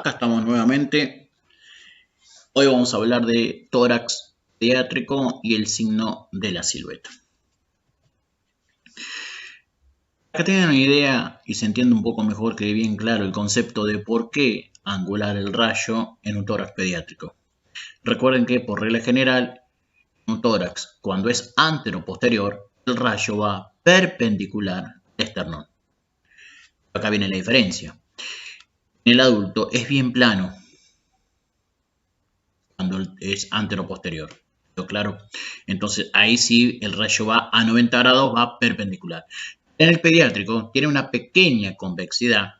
Acá estamos nuevamente. Hoy vamos a hablar de tórax pediátrico y el signo de la silueta. Acá tienen una idea y se entiende un poco mejor que bien claro el concepto de por qué angular el rayo en un tórax pediátrico. Recuerden que por regla general, en un tórax, cuando es antero-posterior, el rayo va perpendicular al esternón. Acá viene la diferencia. En el adulto es bien plano cuando es antero-posterior. Claro, entonces ahí sí el rayo va a 90 grados, va perpendicular. En el pediátrico tiene una pequeña convexidad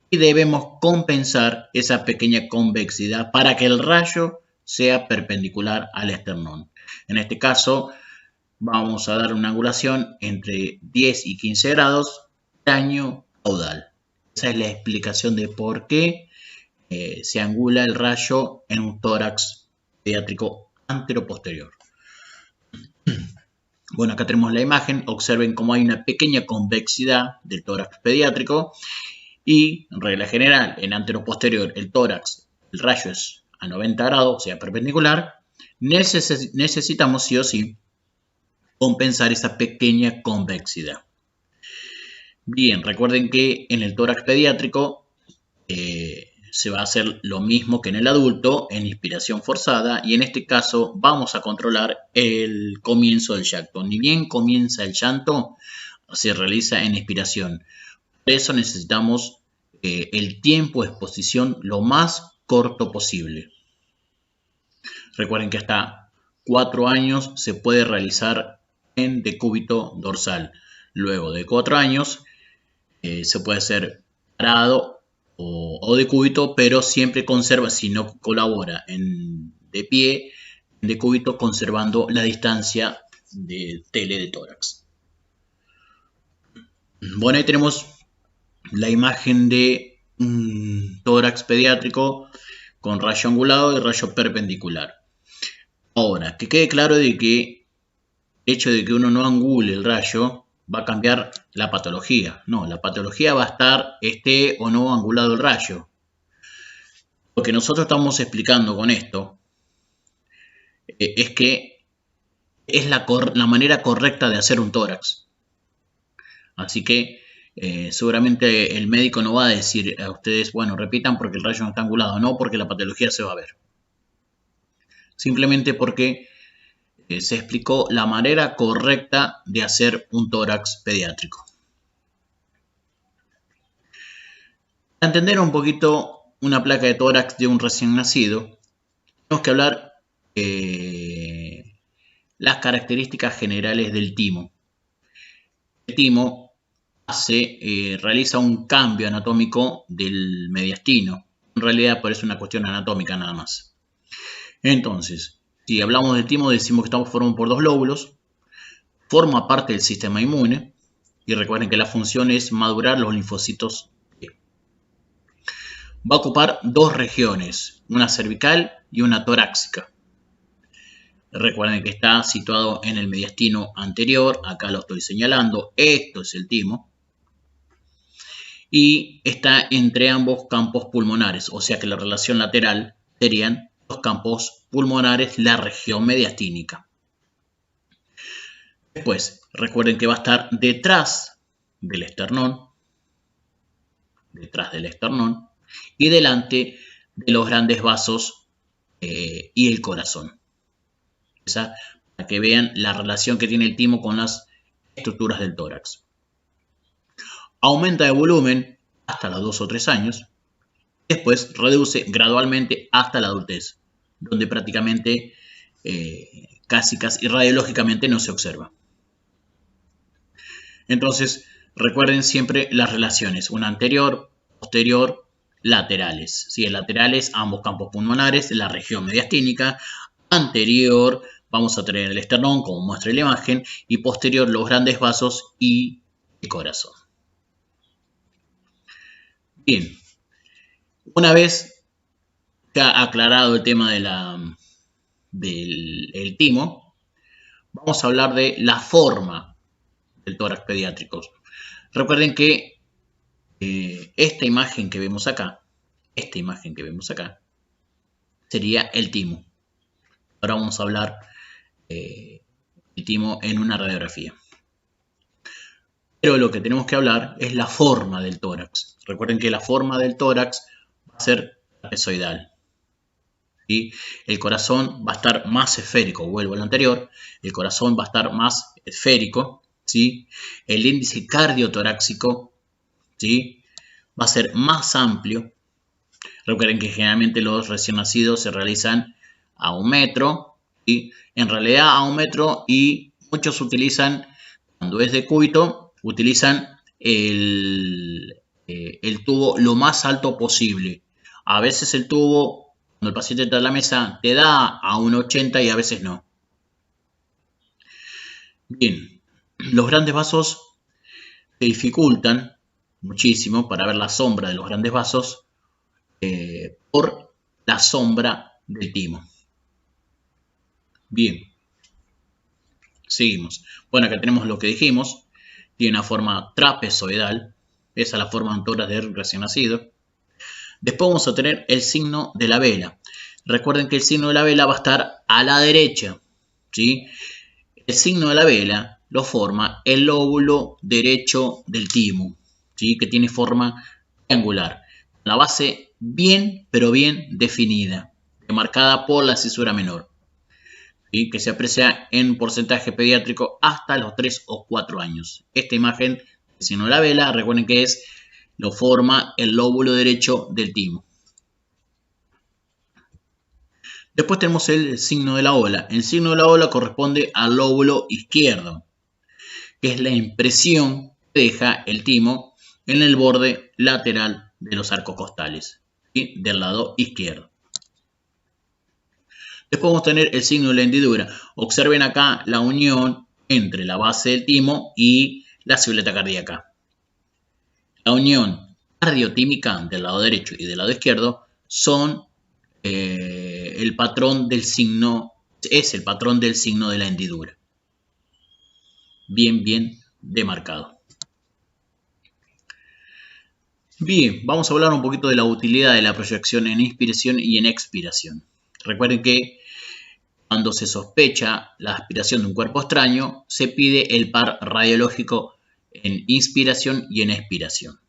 y debemos compensar esa pequeña convexidad para que el rayo sea perpendicular al esternón. En este caso vamos a dar una angulación entre 10 y 15 grados daño caudal. Esa es la explicación de por qué se angula el rayo en un tórax pediátrico antero-posterior. Bueno, acá tenemos la imagen. Observen cómo hay una pequeña convexidad del tórax pediátrico y, en regla general, en antero-posterior el tórax, el rayo es a 90 grados, o sea, perpendicular. Necesitamos sí o sí compensar esa pequeña convexidad. Bien, recuerden que en el tórax pediátrico se va a hacer lo mismo que en el adulto, en inspiración forzada, y en este caso vamos a controlar el comienzo del llanto. Ni bien comienza el llanto, se realiza en inspiración. Por eso necesitamos el tiempo de exposición lo más corto posible. Recuerden que hasta 4 años se puede realizar en decúbito dorsal. Luego de 4 años se puede hacer parado o decúbito, pero siempre conserva, si no colabora de pie, en decúbito, conservando la distancia de tele de tórax. Bueno, ahí tenemos la imagen de un tórax pediátrico con rayo angulado y rayo perpendicular. Ahora, que quede claro de que el hecho de que uno no angule el rayo va a cambiar la patología. No, la patología va a estar esté o no angulado el rayo. Lo que nosotros estamos explicando con esto es que es la manera correcta de hacer un tórax. Así que seguramente el médico no va a decir a ustedes, bueno, repitan porque el rayo no está angulado. No, porque la patología se va a ver. Simplemente porque se explicó la manera correcta de hacer un tórax pediátrico. Para entender un poquito una placa de tórax de un recién nacido, tenemos que hablar las características generales del timo. El timo realiza un cambio anatómico del mediastino. En realidad parece una cuestión anatómica nada más. Entonces, si hablamos del timo, decimos que estamos formados por 2 lóbulos, forma parte del sistema inmune, y recuerden que la función es madurar los linfocitos T. Va a ocupar 2 regiones, una cervical y una torácica. Recuerden que está situado en el mediastino anterior, acá lo estoy señalando, esto es el timo, y está entre ambos campos pulmonares, o sea que la relación lateral serían los campos pulmonares, la región mediastínica. Después, recuerden que va a estar detrás del esternón, y delante de los grandes vasos y el corazón. Para que vean la relación que tiene el timo con las estructuras del tórax. Aumenta de volumen hasta los 2 o 3 años. Después reduce gradualmente hasta la adultez, donde prácticamente casi radiológicamente no se observa. Entonces, recuerden siempre las relaciones, una anterior, posterior, laterales. ¿Sí? Laterales, ambos campos pulmonares, la región mediastínica, anterior, vamos a tener el esternón, como muestra la imagen, y posterior los grandes vasos y el corazón. Bien, una vez ya aclarado el tema del timo, vamos a hablar de la forma del tórax pediátrico. Recuerden que esta imagen que vemos acá esta imagen que vemos acá, sería el timo. Ahora vamos a hablar del timo en una radiografía. Pero lo que tenemos que hablar es la forma del tórax. Recuerden que la forma del tórax va a ser trapezoidal. ¿Sí? El corazón va a estar más esférico, vuelvo al anterior, el corazón va a estar más esférico, ¿sí? El índice cardiotorácico, ¿sí? Va a ser más amplio. Recuerden que generalmente los recién nacidos se realizan a 1 metro, ¿sí? En realidad a 1 metro, y muchos utilizan, cuando es de cúbito, utilizan el tubo lo más alto posible. A veces el tubo, cuando el paciente está en la mesa, te da a 1,80 y a veces no. Bien, los grandes vasos se dificultan muchísimo para ver la sombra de los grandes vasos por la sombra del timo. Bien, seguimos. Bueno, acá tenemos lo que dijimos. Tiene una forma trapezoidal. Esa es la forma en tórax del recién nacido. Después vamos a tener el signo de la vela. Recuerden que el signo de la vela va a estar a la derecha, ¿sí? El signo de la vela lo forma el lóbulo derecho del timo, ¿sí? Que tiene forma triangular. La base bien, pero bien definida, marcada por la cisura menor, ¿sí? Que se aprecia en porcentaje pediátrico hasta los 3 o 4 años. Esta imagen, el signo de la vela, recuerden que lo forma el lóbulo derecho del timo. Después tenemos el signo de la ola. El signo de la ola corresponde al lóbulo izquierdo, que es la impresión que deja el timo en el borde lateral de los arcos costales, ¿sí? Del lado izquierdo. Después vamos a tener el signo de la hendidura. Observen acá la unión entre la base del timo y la silueta cardíaca. La unión cardiotímica del lado derecho y del lado izquierdo son el patrón del signo, es el patrón del signo de la hendidura. Bien, bien demarcado. Bien, vamos a hablar un poquito de la utilidad de la proyección en inspiración y en expiración. Recuerden que cuando se sospecha la aspiración de un cuerpo extraño, se pide el par radiológico en inspiración y en expiración.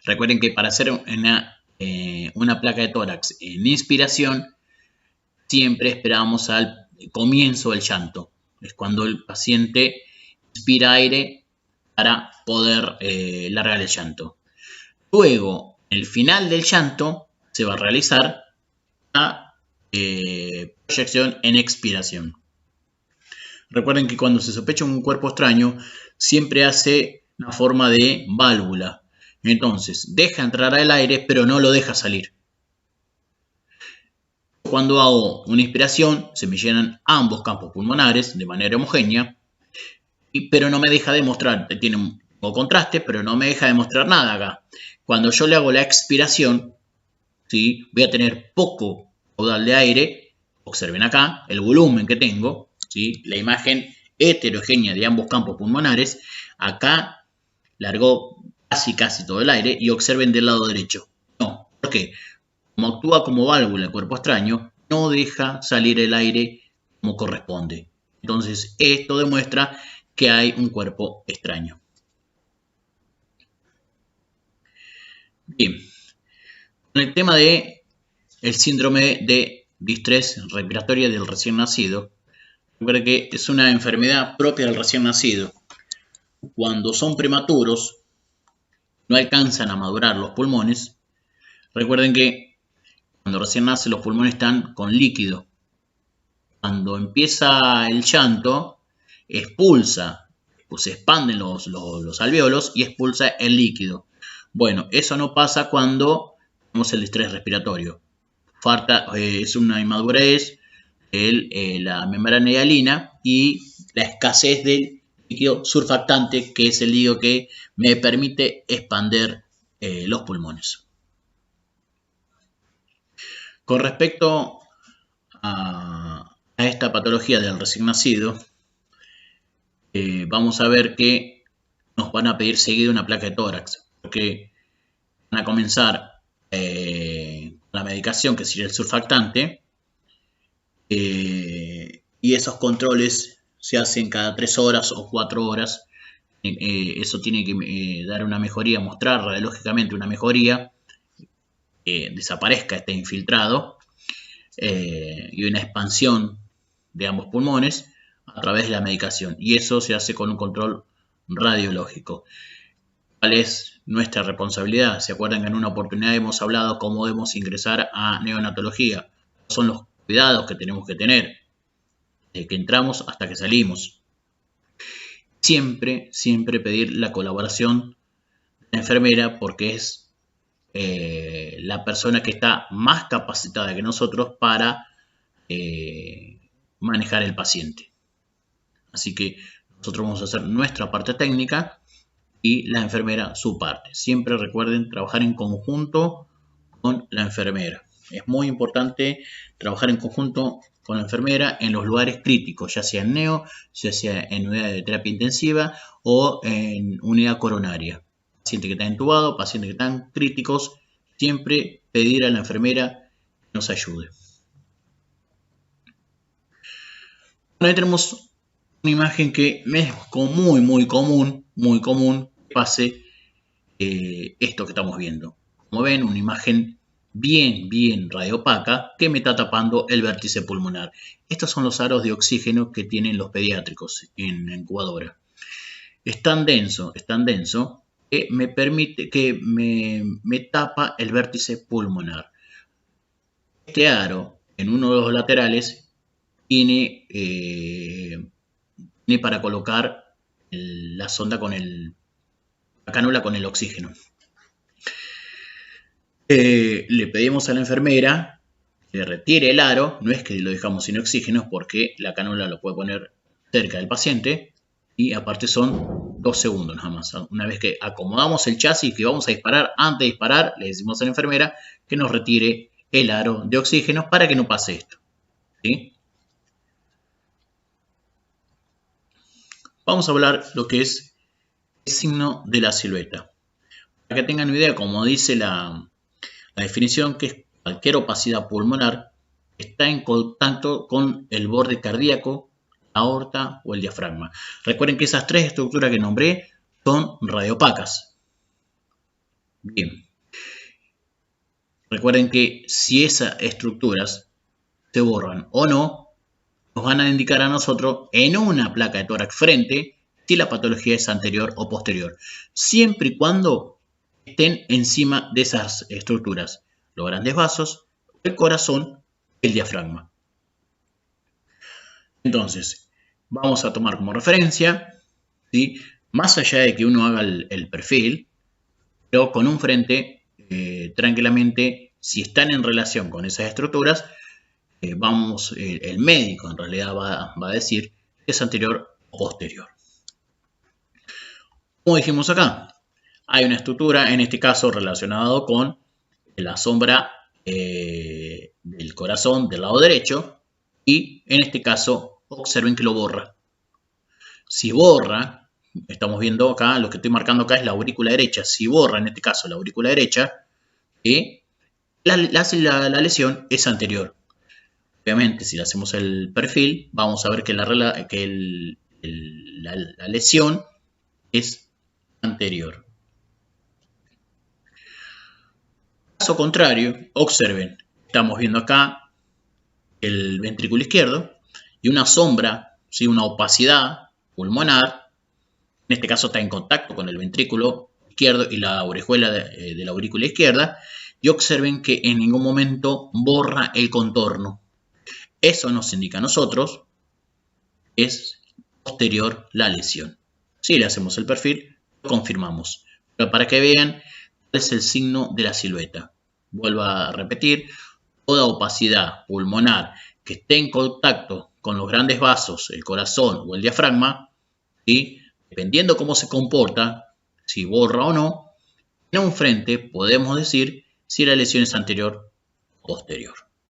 Recuerden que para hacer una placa de tórax en inspiración, siempre esperamos al comienzo del llanto. Es cuando el paciente inspira aire para poder largar el llanto. Luego, el final del llanto se va a realizar la proyección en expiración. Recuerden que cuando se sospecha un cuerpo extraño, siempre hace una forma de válvula. Entonces, deja entrar el aire, pero no lo deja salir. Cuando hago una inspiración, se me llenan ambos campos pulmonares de manera homogénea, pero no me deja demostrar, tiene un contraste, pero no me deja demostrar nada acá. Cuando yo le hago la expiración, ¿sí? Voy a tener poco caudal de aire. Observen acá el volumen que tengo, ¿sí? La imagen heterogénea de ambos campos pulmonares. Acá largó casi todo el aire, y observen del lado derecho. No, ¿por qué? Como actúa como válvula el cuerpo extraño, no deja salir el aire como corresponde. Entonces, esto demuestra que hay un cuerpo extraño. Bien, con el tema de el síndrome de distrés respiratoria del recién nacido, recuerden que es una enfermedad propia del recién nacido. Cuando son prematuros, no alcanzan a madurar los pulmones. Recuerden que cuando recién nace los pulmones están con líquido. Cuando empieza el llanto, expulsa, pues se expanden los alvéolos y expulsa el líquido. Bueno, eso no pasa cuando tenemos el distrés respiratorio. Es una inmadurez la membrana hialina y la escasez del líquido surfactante, que es el líquido que me permite expander los pulmones. Con respecto a esta patología del recién nacido, vamos a ver que nos van a pedir seguido una placa de tórax, porque van a comenzar la medicación, que sería el surfactante, y esos controles se hacen cada 3 horas o 4 horas. Eso tiene que dar una mejoría, mostrar radiológicamente una mejoría, desaparezca este infiltrado y una expansión de ambos pulmones a través de la medicación, y eso se hace con un control radiológico. ¿Cuál es nuestra responsabilidad? ¿Se acuerdan que en una oportunidad hemos hablado cómo debemos ingresar a neonatología? Son los cuidados que tenemos que tener desde que entramos hasta que salimos. Siempre pedir la colaboración de la enfermera, porque es la persona que está más capacitada que nosotros para manejar el paciente. Así que nosotros vamos a hacer nuestra parte técnica y la enfermera su parte. Siempre recuerden trabajar en conjunto con la enfermera. Es muy importante trabajar en conjunto con la enfermera en los lugares críticos, ya sea en neo, ya sea en unidad de terapia intensiva o en unidad coronaria. Pacientes que están entubados, pacientes que están críticos, siempre pedir a la enfermera que nos ayude. Bueno, ahí tenemos una imagen que me es muy común que pase esto que estamos viendo. Como ven, una imagen bien radiopaca que me está tapando el vértice pulmonar. Estos son los aros de oxígeno que tienen los pediátricos en la incubadora. Es tan denso que me permite que me tapa el vértice pulmonar. Este aro en uno de los laterales tiene para colocar la sonda con la cánula con el oxígeno. Le pedimos a la enfermera que retire el aro, no es que lo dejamos sin oxígeno, porque la cánula lo puede poner cerca del paciente y aparte son 2 segundos nada más. Una vez que acomodamos el chasis que vamos a disparar, antes de disparar le decimos a la enfermera que nos retire el aro de oxígeno para que no pase esto, ¿sí? Vamos a hablar lo que es el signo de la silueta. Para que tengan una idea, como dice la definición, que es cualquier opacidad pulmonar está en contacto con el borde cardíaco, la aorta o el diafragma. Recuerden que esas 3 estructuras que nombré son radiopacas. Bien. Recuerden que si esas estructuras se borran o no, nos van a indicar a nosotros en una placa de tórax frente si la patología es anterior o posterior, siempre y cuando estén encima de esas estructuras, los grandes vasos, el corazón, el diafragma. Entonces, vamos a tomar como referencia, ¿sí? Más allá de que uno haga el perfil, pero con un frente, tranquilamente, si están en relación con esas estructuras, el médico en realidad va a decir si es anterior o posterior. Como dijimos acá, hay una estructura, en este caso relacionado con la sombra del corazón del lado derecho, y en este caso observen que lo borra. Si borra, estamos viendo acá, lo que estoy marcando acá es la aurícula derecha. Si borra en este caso la aurícula derecha, la lesión es anterior. Obviamente, si le hacemos el perfil, vamos a ver que la lesión es anterior. Caso contrario, observen, estamos viendo acá el ventrículo izquierdo y una sombra, ¿sí? Una opacidad pulmonar, en este caso está en contacto con el ventrículo izquierdo y la orejuela de la aurícula izquierda, y observen que en ningún momento borra el contorno. Eso nos indica a nosotros que es posterior la lesión. Si le hacemos el perfil, lo confirmamos. Pero para que vean cuál es el signo de la silueta. Vuelvo a repetir, toda opacidad pulmonar que esté en contacto con los grandes vasos, el corazón o el diafragma, ¿sí? Dependiendo cómo se comporta, si borra o no, en un frente podemos decir si la lesión es anterior o posterior.